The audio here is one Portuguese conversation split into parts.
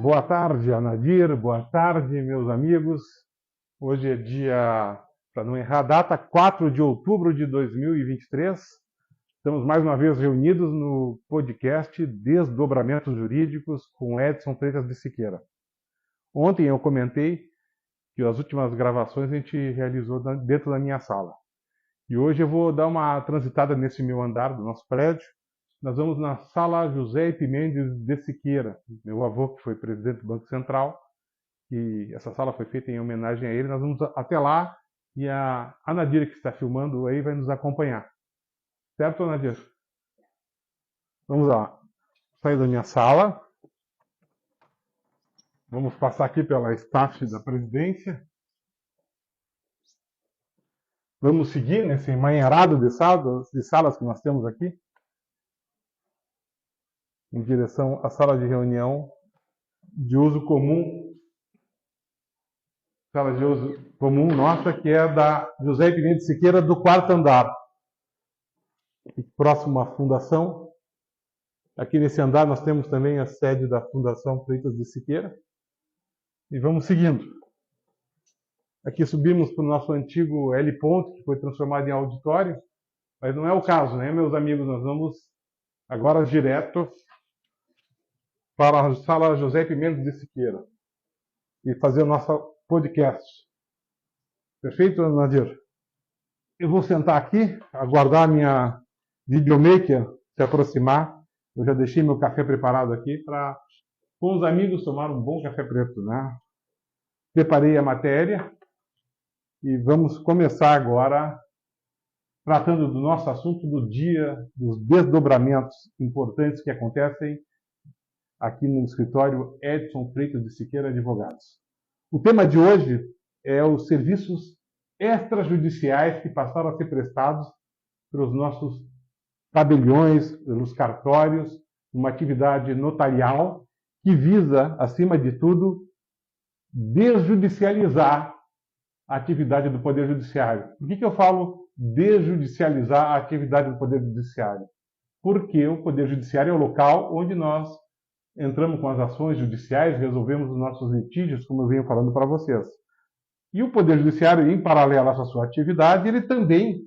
Boa tarde, Anadir. Boa tarde, meus amigos. Hoje é dia, para não errar a data, 4 de outubro de 2023. Estamos mais uma vez reunidos no podcast Desdobramentos Jurídicos com Edson Freitas de Siqueira. Ontem eu comentei que as últimas gravações a gente realizou dentro da minha sala. E hoje eu vou dar uma transitada nesse meu andar do nosso prédio. Nós vamos na sala José Epimendes de Siqueira, meu avô que foi presidente do Banco Central, e essa sala foi feita em homenagem a ele. Nós vamos até lá e a Anadir, que está filmando aí, vai nos acompanhar. Certo, Anadir? Vamos lá. Sair da minha sala. Vamos passar aqui pela staff da presidência. Vamos seguir nesse emaranhado de salas que nós temos aqui, em direção à sala de reunião de uso comum. Sala de uso comum nossa, que é da José Epimendes de Siqueira, do 4º andar. Próximo à fundação. Aqui nesse andar nós temos também a sede da Fundação Freitas de Siqueira. E vamos seguindo. Aqui subimos para o nosso antigo L ponto, que foi transformado em auditório. Mas não é o caso, né, meus amigos? Nós vamos agora direto para a sala José Epimendes de Siqueira e fazer o nosso podcast. Perfeito, Nadir? Eu vou sentar aqui, aguardar a minha videomaker se aproximar. Eu já deixei meu café preparado aqui para, com os amigos, tomar um bom café preto, né? Preparei a matéria e vamos começar agora tratando do nosso assunto do dia, dos desdobramentos importantes que acontecem aqui no escritório Edson Freitas de Siqueira Advogados. O tema de hoje é os serviços extrajudiciais que passaram a ser prestados pelos nossos tabeliões, pelos cartórios, uma atividade notarial que visa, acima de tudo, desjudicializar a atividade do Poder Judiciário. Por que eu falo desjudicializar a atividade do Poder Judiciário? Porque o Poder Judiciário é o local onde nós entramos com as ações judiciais, resolvemos os nossos litígios, como eu venho falando para vocês. E o Poder Judiciário, em paralelo a essa sua atividade, ele também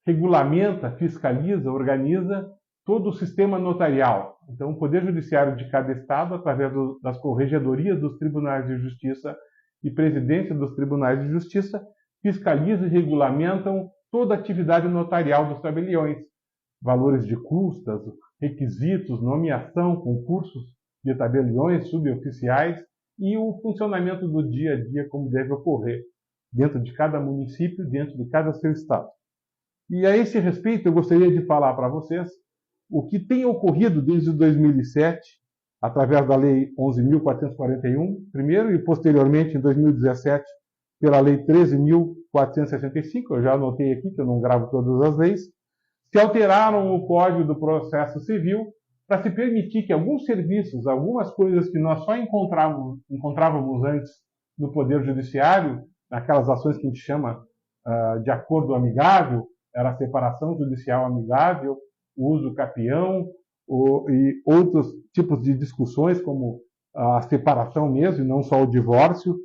regulamenta, fiscaliza, organiza todo o sistema notarial. Então, o Poder Judiciário de cada estado, através das corregedorias dos tribunais de justiça e presidência dos tribunais de justiça, fiscaliza e regulamentam toda a atividade notarial dos tabeliões. Valores de custas, requisitos, nomeação, concursos de tabeliões suboficiais e o funcionamento do dia a dia, como deve ocorrer dentro de cada município, dentro de cada seu estado. E a esse respeito, eu gostaria de falar para vocês o que tem ocorrido desde 2007, através da Lei 11.441, primeiro, e posteriormente, em 2017, pela Lei 13.465, eu já anotei aqui, que eu não gravo todas as leis, se alteraram o Código do Processo Civil para se permitir que alguns serviços, algumas coisas que nós só encontrávamos antes no Poder Judiciário, naquelas ações que a gente chama de acordo amigável, era a separação judicial amigável, o uso capião e outros tipos de discussões, como a separação mesmo, e não só o divórcio,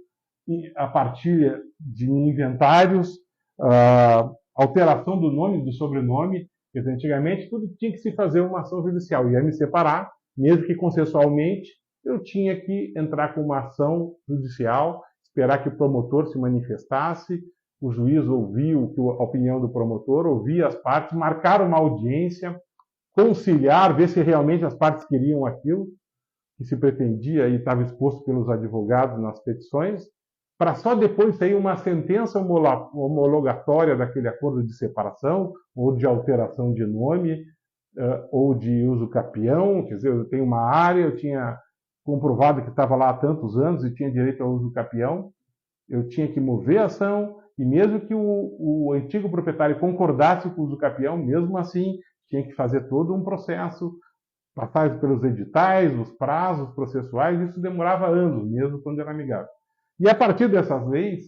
e a partilha de inventários, alteração do nome e do sobrenome. Porque antigamente tudo tinha que se fazer uma ação judicial. Ia me separar, mesmo que consensualmente, eu tinha que entrar com uma ação judicial, esperar que o promotor se manifestasse, o juiz ouvia a opinião do promotor, ouvia as partes, marcar uma audiência, conciliar, ver se realmente as partes queriam aquilo que se pretendia e estava exposto pelos advogados nas petições, para só depois sair uma sentença homologatória daquele acordo de separação, ou de alteração de nome, ou de uso capião. Quer dizer, eu tenho uma área, eu tinha comprovado que estava lá há tantos anos e tinha direito ao uso capião, eu tinha que mover a ação, e mesmo que o antigo proprietário concordasse com o uso capião, mesmo assim, tinha que fazer todo um processo, passar pelos editais, os prazos processuais, isso demorava anos, mesmo quando era amigável. E a partir dessas leis,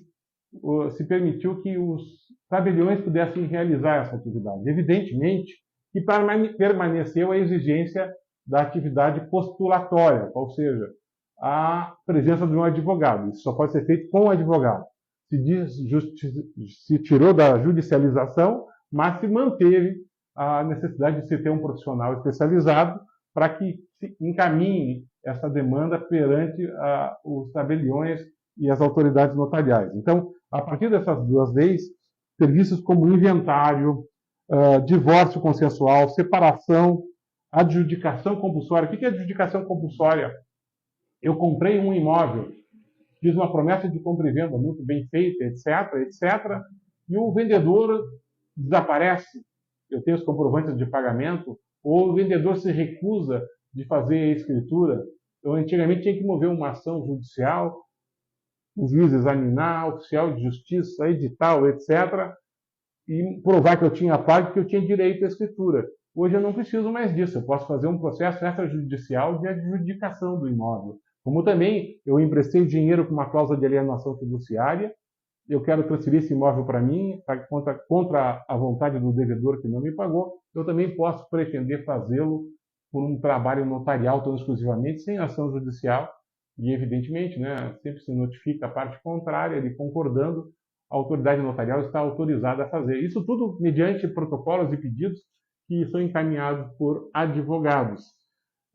se permitiu que os tabeliões pudessem realizar essa atividade. Evidentemente que permaneceu a exigência da atividade postulatória, ou seja, a presença de um advogado. Isso só pode ser feito com um advogado. Se tirou da judicialização, mas se manteve a necessidade de se ter um profissional especializado para que se encaminhe essa demanda perante os tabeliões e as autoridades notariais. Então, a partir dessas duas leis, serviços como inventário, divórcio consensual, separação, adjudicação compulsória. O que é adjudicação compulsória? Eu comprei um imóvel, fiz uma promessa de compra e venda muito bem feita, etc., etc., e o vendedor desaparece. Eu tenho os comprovantes de pagamento, ou o vendedor se recusa de fazer a escritura. Eu antigamente tinha que mover uma ação judicial, o juiz examinar, oficial de justiça, edital, etc., e provar que eu tinha pago, que eu tinha direito à escritura. Hoje eu não preciso mais disso, eu posso fazer um processo extrajudicial de adjudicação do imóvel. Como também eu emprestei dinheiro com uma cláusula de alienação fiduciária, eu quero transferir esse imóvel para mim, contra a vontade do devedor que não me pagou, eu também posso pretender fazê-lo por um trabalho notarial tão exclusivamente, sem ação judicial, e evidentemente, sempre se notifica a parte contrária, ele concordando, a autoridade notarial está autorizada a fazer. Isso tudo mediante protocolos e pedidos que são encaminhados por advogados.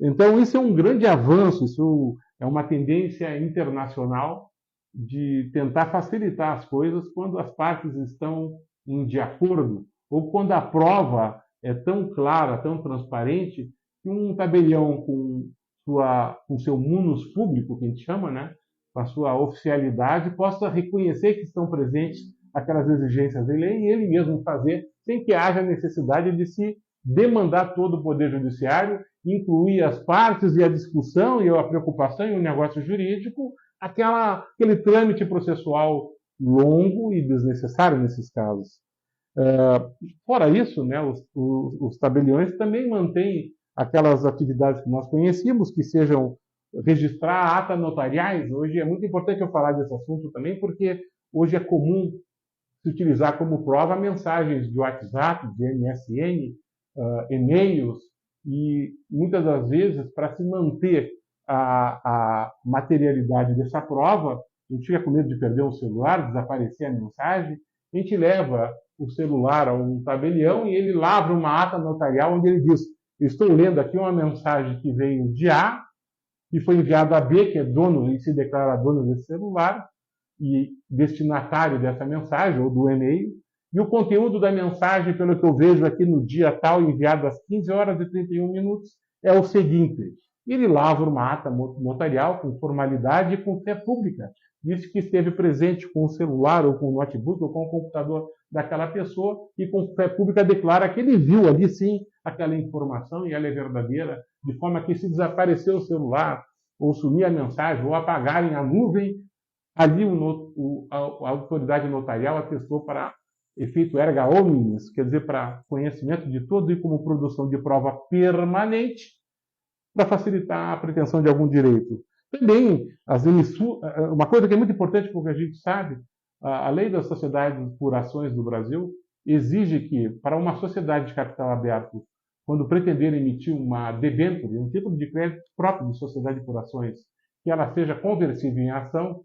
Então, isso é um grande avanço, isso é uma tendência internacional de tentar facilitar as coisas quando as partes estão de acordo, ou quando a prova é tão clara, tão transparente, que um tabelião com seu munus público, que a gente chama, com a sua oficialidade, possa reconhecer que estão presentes aquelas exigências de lei e ele mesmo fazer, sem que haja necessidade de se demandar todo o Poder Judiciário, incluir as partes e a discussão e a preocupação e o negócio jurídico, aquele trâmite processual longo e desnecessário nesses casos. Fora isso, os tabeliões também mantêm aquelas atividades que nós conhecíamos, que sejam registrar atas notariais. Hoje é muito importante eu falar desse assunto também, porque hoje é comum se utilizar como prova mensagens de WhatsApp, de MSN, e-mails, e muitas das vezes, para se manter a materialidade dessa prova, a gente fica com medo de perder um celular, desaparecer a mensagem, a gente leva o celular a um tabelião e ele lavra uma ata notarial onde ele diz: estou lendo aqui uma mensagem que veio de A, que foi enviada a B, que é dono e se declara dono desse celular e destinatário dessa mensagem ou do e-mail, e o conteúdo da mensagem, pelo que eu vejo aqui no dia tal, enviado às 15 horas e 31 minutos, é o seguinte: ele lavra uma ata notarial com formalidade e com fé pública, diz que esteve presente com o celular ou com o notebook ou com o computador daquela pessoa e com fé pública declara que ele viu ali sim aquela informação e ela é verdadeira, de forma que se desaparecer o celular ou sumir a mensagem ou apagarem a nuvem, ali a autoridade notarial atestou para efeito erga omnes, quer dizer, para conhecimento de todo e como produção de prova permanente, para facilitar a pretensão de algum direito. Também, uma coisa que é muito importante porque a gente sabe, a lei das sociedades por ações do Brasil exige que, para uma sociedade de capital aberto, quando pretender emitir uma debênture, um título de crédito próprio de sociedade por ações, que ela seja conversível em ação,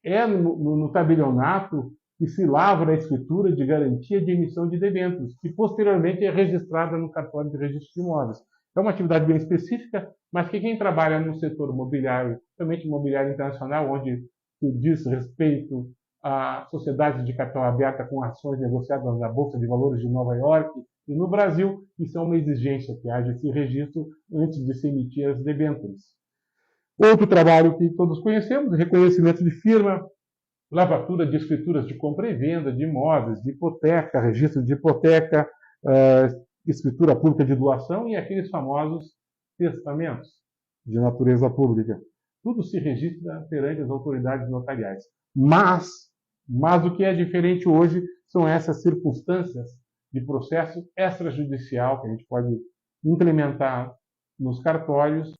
é no tabelionato que se lavra a escritura de garantia de emissão de debêntures, que posteriormente é registrada no cartório de registro de imóveis. É uma atividade bem específica, mas que quem trabalha no setor imobiliário, principalmente imobiliário internacional, onde se diz respeito a sociedades de capital aberta com ações negociadas na Bolsa de Valores de Nova York e no Brasil, isso é uma exigência que haja esse registro antes de se emitir as debêntures. Outro trabalho que todos conhecemos, reconhecimento de firma, lavatura de escrituras de compra e venda, de imóveis, de hipoteca, registro de hipoteca, escritura pública de doação e aqueles famosos testamentos de natureza pública. Tudo se registra perante as autoridades notariais. Mas o que é diferente hoje são essas circunstâncias de processo extrajudicial que a gente pode implementar nos cartórios